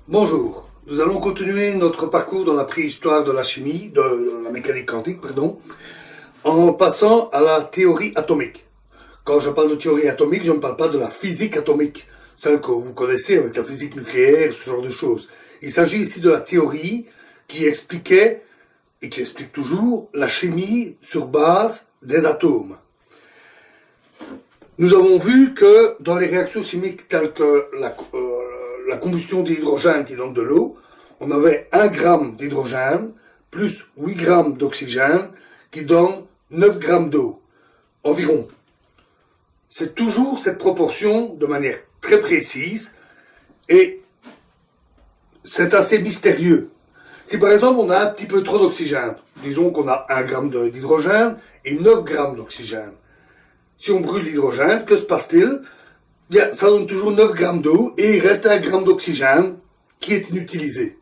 Bonjour, nous allons continuer notre parcours dans la préhistoire de la chimie, de la mécanique quantique, pardon, en passant à la théorie atomique. Quand je parle de théorie atomique, je ne parle pas de la physique atomique, celle que vous connaissez avec la physique nucléaire, ce genre de choses. Il s'agit ici de la théorie qui expliquait, et qui explique toujours, la chimie sur base des atomes. Nous avons vu que dans les réactions chimiques telles que la combustion d'hydrogène qui donne de l'eau, on avait 1 gramme d'hydrogène plus 8 grammes d'oxygène qui donne 9 grammes d'eau, environ. C'est toujours cette proportion de manière très précise et c'est assez mystérieux. Si par exemple on a un petit peu trop d'oxygène, disons qu'on a 1 gramme d'hydrogène et 9 grammes d'oxygène, si on brûle l'hydrogène, que se passe-t-il? Bien, ça donne toujours 9 grammes d'eau et il reste 1 gramme d'oxygène qui est inutilisé.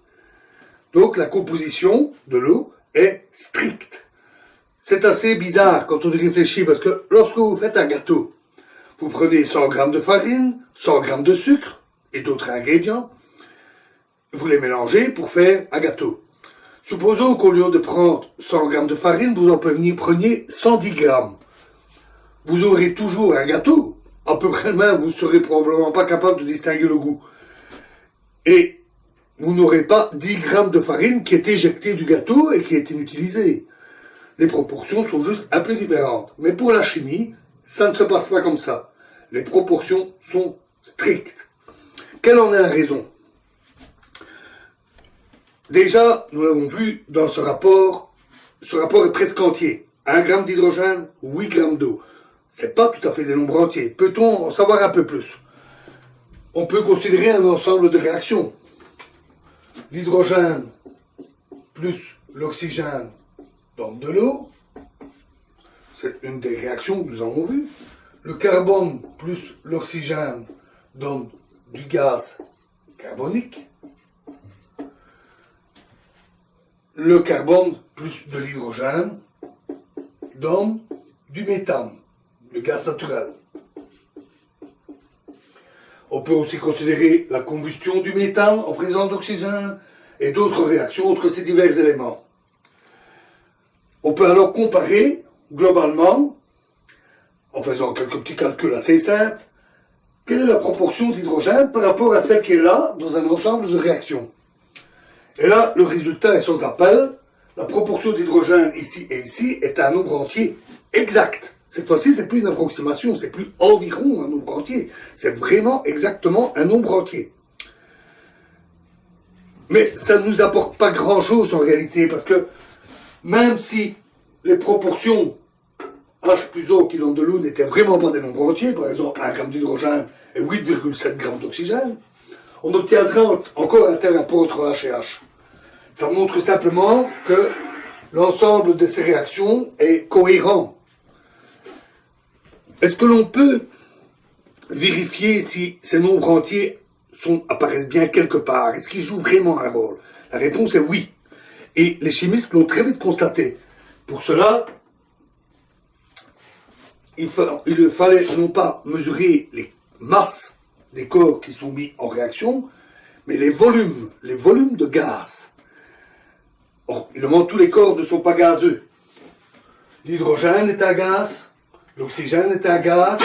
Donc la composition de l'eau est stricte. C'est assez bizarre quand on y réfléchit parce que lorsque vous faites un gâteau, vous prenez 100 grammes de farine, 100 grammes de sucre et d'autres ingrédients, vous les mélangez pour faire un gâteau. Supposons qu'au lieu de prendre 100 grammes de farine, vous en preniez 110 grammes. Vous aurez toujours un gâteau. À peu près le même, vous ne serez probablement pas capable de distinguer le goût. Et vous n'aurez pas 10 grammes de farine qui est éjectée du gâteau et qui est inutilisée. Les proportions sont juste un peu différentes. Mais pour la chimie, ça ne se passe pas comme ça. Les proportions sont strictes. Quelle en est la raison? Déjà, nous l'avons vu dans ce rapport est presque entier. 1 gramme d'hydrogène, 8 grammes d'eau. C'est pas tout à fait des nombres entiers. Peut-on en savoir un peu plus? On peut considérer un ensemble de réactions. L'hydrogène plus l'oxygène donne de l'eau. C'est une des réactions que nous avons vues. Le carbone plus l'oxygène donne du gaz carbonique. Le carbone plus de l'hydrogène donne du méthane, le gaz naturel. On peut aussi considérer la combustion du méthane en présence d'oxygène et d'autres réactions entre ces divers éléments. On peut alors comparer, globalement, en faisant quelques petits calculs assez simples, quelle est la proportion d'hydrogène par rapport à celle qui est là dans un ensemble de réactions. Et là, le résultat est sans appel. La proportion d'hydrogène ici et ici est un nombre entier exact. Cette fois-ci, c'est plus une approximation, c'est plus environ un nombre entier. C'est vraiment exactement un nombre entier. Mais ça ne nous apporte pas grand-chose en réalité, parce que même si les proportions H plus O qui donnent de l'eau n'étaient vraiment pas des nombres entiers, par exemple 1 gramme d'hydrogène et 8,7 grammes d'oxygène, on obtiendrait encore un tel rapport entre H et H. Ça montre simplement que l'ensemble de ces réactions est cohérent. Est-ce que l'on peut vérifier si ces nombres entiers apparaissent bien quelque part? Est-ce qu'ils jouent vraiment un rôle? La réponse est oui. Et les chimistes l'ont très vite constaté. Pour cela, il fallait non pas mesurer les masses des corps qui sont mis en réaction, mais les volumes de gaz. Or, évidemment, tous les corps ne sont pas gazeux. L'hydrogène est un gaz, l'oxygène est un gaz,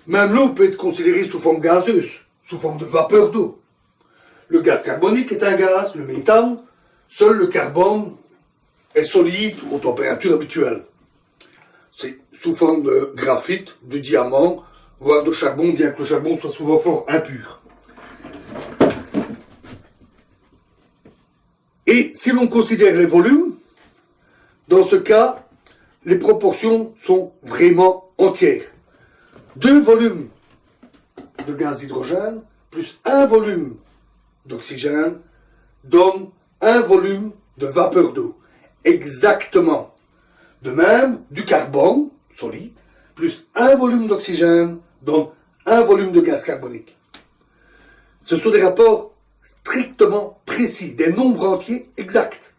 même l'eau peut être considérée sous forme gazeuse, sous forme de vapeur d'eau. Le gaz carbonique est un gaz, le méthane, seul le carbone est solide aux températures habituelles. C'est sous forme de graphite, de diamant, voire de charbon, bien que le charbon soit souvent fort impur. Et si l'on considère les volumes, dans ce cas, les proportions sont vraiment entières. 2 volumes de gaz d'hydrogène plus 1 volume d'oxygène donne 1 volume de vapeur d'eau. Exactement. De même, du carbone solide plus 1 volume d'oxygène donne 1 volume de gaz carbonique. Ce sont des rapports strictement précis, des nombres entiers exacts.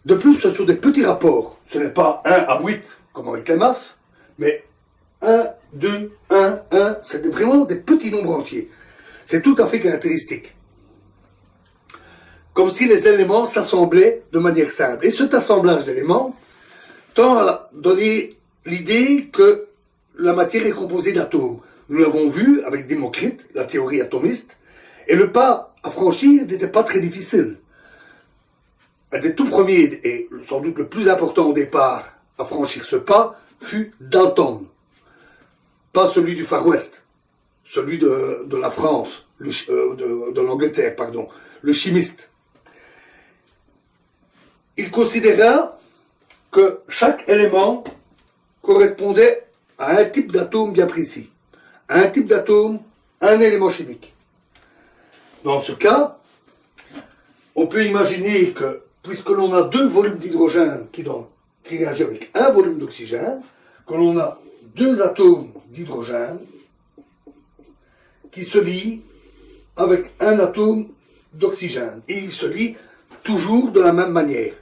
De plus, ce sont des petits rapports. Ce n'est pas 1 à 8, comme avec les masses, mais 1, 2, 1, 1, c'est vraiment des petits nombres entiers. C'est tout à fait caractéristique. Comme si les éléments s'assemblaient de manière simple. Et cet assemblage d'éléments tend à donner l'idée que la matière est composée d'atomes. Nous l'avons vu avec Démocrite, la théorie atomiste, et le pas à franchir n'était pas très difficile. Un des tout premiers, et sans doute le plus important au départ, à franchir ce pas, fut Dalton. Pas celui du Far West, celui de la France, de l'Angleterre, pardon, le chimiste. Il considéra que chaque élément correspondait à un type d'atome bien précis. Un type d'atome, un élément chimique. Dans ce cas, on peut imaginer que, puisque l'on a deux volumes d'hydrogène qui réagissent avec un volume d'oxygène, que l'on a deux atomes d'hydrogène qui se lient avec un atome d'oxygène. Et ils se lient toujours de la même manière.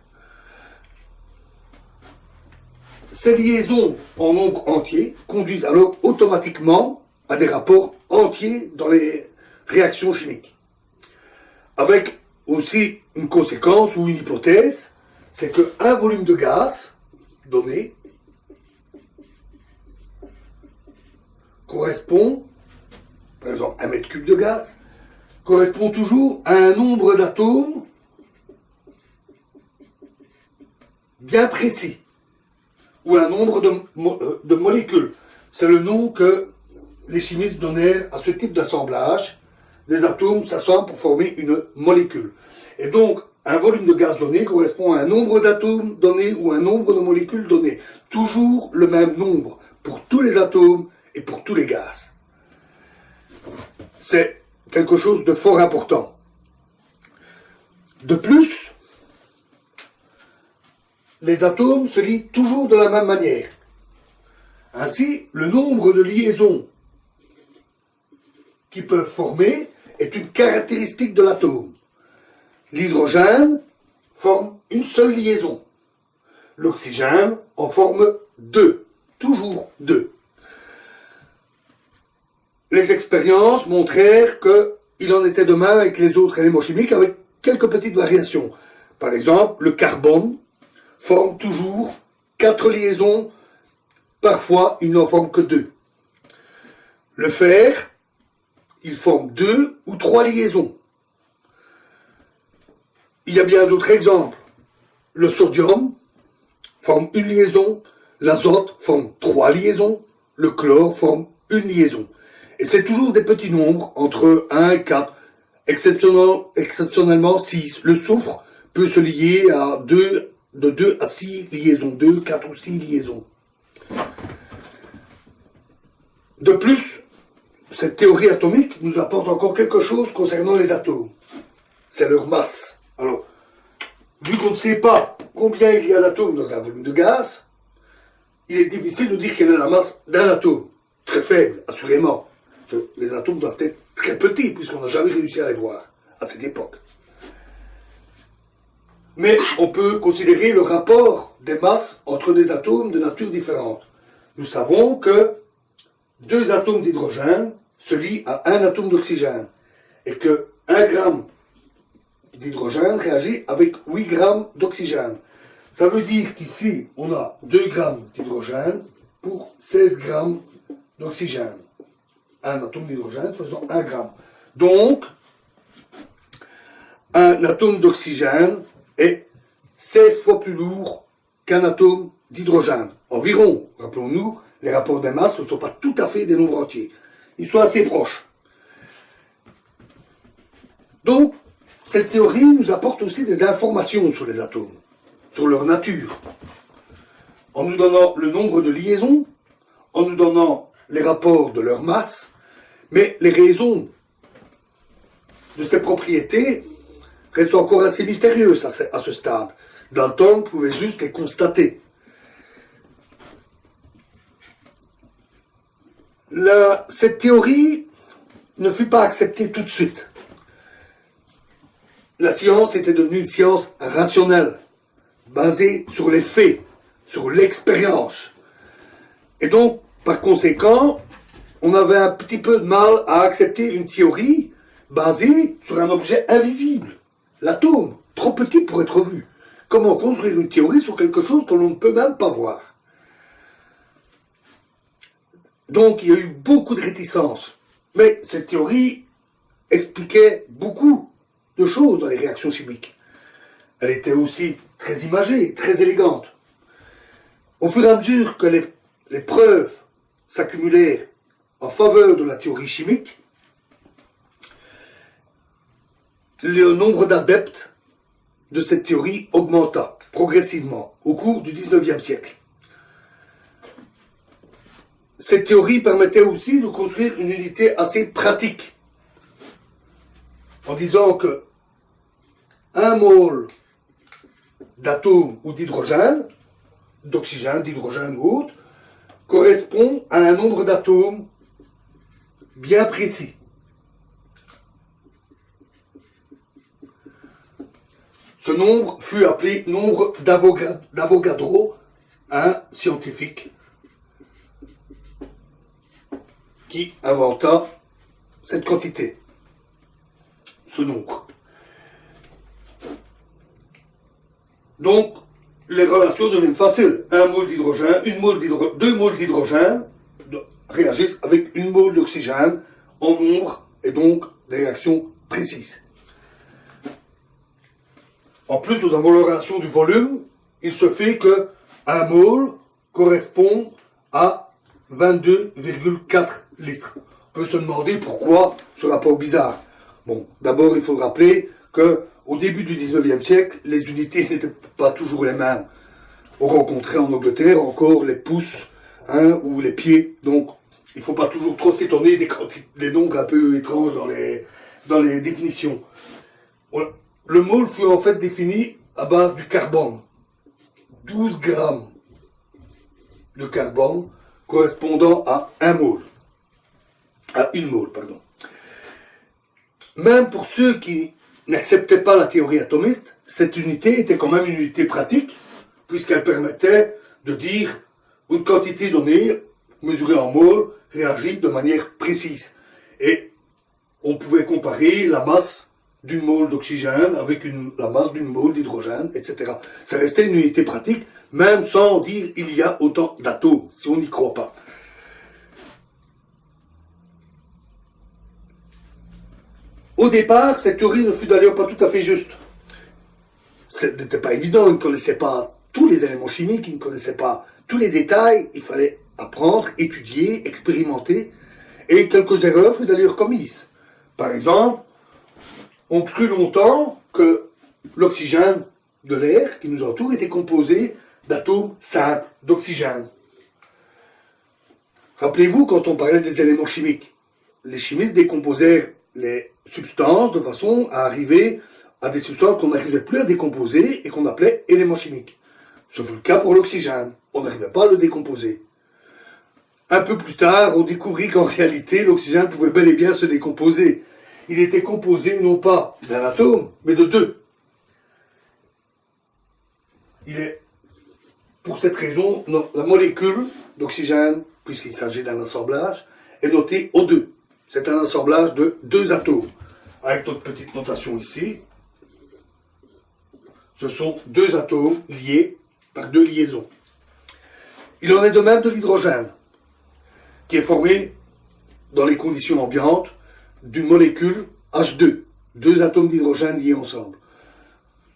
Ces liaisons en nombre entier conduisent alors automatiquement à des rapports entiers dans les réactions chimiques. Avec aussi une conséquence ou une hypothèse, c'est qu'un volume de gaz donné correspond, par exemple 1 mètre cube de gaz, correspond toujours à un nombre d'atomes bien précis, ou un nombre de molécules. C'est le nom que les chimistes donnèrent à ce type d'assemblage. Des atomes s'assemblent pour former une molécule. Et donc, un volume de gaz donné correspond à un nombre d'atomes donné ou un nombre de molécules donné. Toujours le même nombre pour tous les atomes et pour tous les gaz. C'est quelque chose de fort important. De plus, les atomes se lient toujours de la même manière. Ainsi, le nombre de liaisons qu'ils peuvent former est une caractéristique de l'atome. L'hydrogène forme une seule liaison. L'oxygène en forme deux, toujours deux. Les expériences montrèrent qu'il en était de même avec les autres éléments chimiques avec quelques petites variations. Par exemple, le carbone forme toujours 4 liaisons, parfois il n'en forme que 2. Le fer, il forme 2 ou 3 liaisons. Il y a bien d'autres exemples. Le sodium forme une liaison, l'azote forme 3 liaisons, le chlore forme une liaison. Et c'est toujours des petits nombres, entre 1 et 4, exceptionnellement 6. Le soufre peut se lier à de 2 à 6 liaisons, 2, 4 ou 6 liaisons. De plus, cette théorie atomique nous apporte encore quelque chose concernant les atomes. C'est leur masse. Alors, vu qu'on ne sait pas combien il y a d'atomes dans un volume de gaz, il est difficile de dire quelle est la masse d'un atome. Très faible, assurément. Les atomes doivent être très petits, puisqu'on n'a jamais réussi à les voir à cette époque. Mais on peut considérer le rapport des masses entre des atomes de nature différente. Nous savons que 2 atomes d'hydrogène se lient à 1 atome d'oxygène, et que 1 gramme d'hydrogène réagit avec 8 grammes d'oxygène. Ça veut dire qu'ici, on a 2 grammes d'hydrogène pour 16 grammes d'oxygène. Un atome d'hydrogène faisant 1 gramme. Donc, un atome d'oxygène est 16 fois plus lourd qu'un atome d'hydrogène. Environ, rappelons-nous, les rapports des masses ne sont pas tout à fait des nombres entiers. Ils sont assez proches. Donc, cette théorie nous apporte aussi des informations sur les atomes, sur leur nature, en nous donnant le nombre de liaisons, en nous donnant les rapports de leur masse, mais les raisons de ces propriétés restent encore assez mystérieuses à ce stade. Dalton pouvait juste les constater. Cette théorie ne fut pas acceptée tout de suite. La science était devenue une science rationnelle, basée sur les faits, sur l'expérience. Et donc, par conséquent, on avait un petit peu de mal à accepter une théorie basée sur un objet invisible, l'atome, trop petit pour être vu. Comment construire une théorie sur quelque chose que l'on ne peut même pas voir? Donc il y a eu beaucoup de réticences. Mais cette théorie expliquait beaucoup de choses dans les réactions chimiques. Elle était aussi très imagée, très élégante. Au fur et à mesure que les preuves s'accumulèrent en faveur de la théorie chimique, le nombre d'adeptes de cette théorie augmenta progressivement au cours du XIXe siècle. Cette théorie permettait aussi de construire une unité assez pratique, en disant que un mole d'atome ou d'hydrogène, d'oxygène, d'hydrogène ou autre, correspond à un nombre d'atomes bien précis. Ce nombre fut appelé nombre d'Avogadro, un scientifique qui inventa cette quantité, ce nombre. Donc, les relations deviennent faciles. Un mole d'hydrogène, deux moles d'hydrogène réagissent avec une mole d'oxygène en nombre, et donc des réactions précises. En plus, nous avons la relation du volume. Il se fait que un mole correspond à 22,4 litres. On peut se demander pourquoi ce rapport bizarre. Bon, d'abord, il faut rappeler qu'au début du 19e siècle, les unités n'étaient pas toujours les mêmes. On rencontrait en Angleterre encore les pouces ou les pieds. Donc, il ne faut pas toujours trop s'étonner des nombres un peu étranges dans les définitions. Le mole fut en fait défini à base du carbone. 12 grammes de carbone correspondant à un mole. À une mole, pardon. Même pour ceux qui n'acceptaient pas la théorie atomiste, cette unité était quand même une unité pratique, puisqu'elle permettait de dire une quantité donnée, mesurée en mole, réagit de manière précise. Et on pouvait comparer la masse d'une mole d'oxygène avec la masse d'une mole d'hydrogène, etc. Ça restait une unité pratique, même sans dire il y a autant d'atomes, si on n'y croit pas. Au départ, cette théorie ne fut d'ailleurs pas tout à fait juste. Ce n'était pas évident, ils ne connaissaient pas tous les éléments chimiques, ils ne connaissaient pas tous les détails, il fallait apprendre, étudier, expérimenter, et quelques erreurs furent d'ailleurs commises. Par exemple, on crut longtemps que l'oxygène de l'air qui nous entoure était composé d'atomes simples, d'oxygène. Rappelez-vous, quand on parlait des éléments chimiques, les chimistes décomposèrent les substances de façon à arriver à des substances qu'on n'arrivait plus à décomposer et qu'on appelait éléments chimiques. Ce fut le cas pour l'oxygène. On n'arrivait pas à le décomposer. Un peu plus tard, on découvrit qu'en réalité, l'oxygène pouvait bel et bien se décomposer. Il était composé non pas d'un atome, mais de deux. Il est, pour cette raison, la molécule d'oxygène, puisqu'il s'agit d'un assemblage, est notée O2. C'est un assemblage de deux atomes. Avec notre petite notation ici, ce sont deux atomes liés par deux liaisons. Il en est de même de l'hydrogène, qui est formé dans les conditions ambiantes d'une molécule H2, deux atomes d'hydrogène liés ensemble.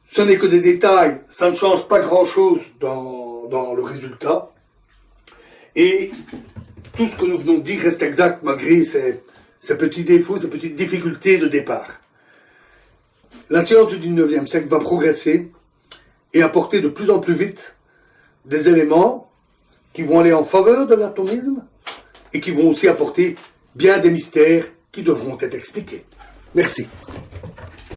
Ce n'est que des détails, ça ne change pas grand-chose dans le résultat. Et tout ce que nous venons de dire reste exact malgré ces petits défauts, ces petites difficultés de départ. La science du 19e siècle va progresser et apporter de plus en plus vite des éléments qui vont aller en faveur de l'atomisme et qui vont aussi apporter bien des mystères qui devront être expliqués. Merci.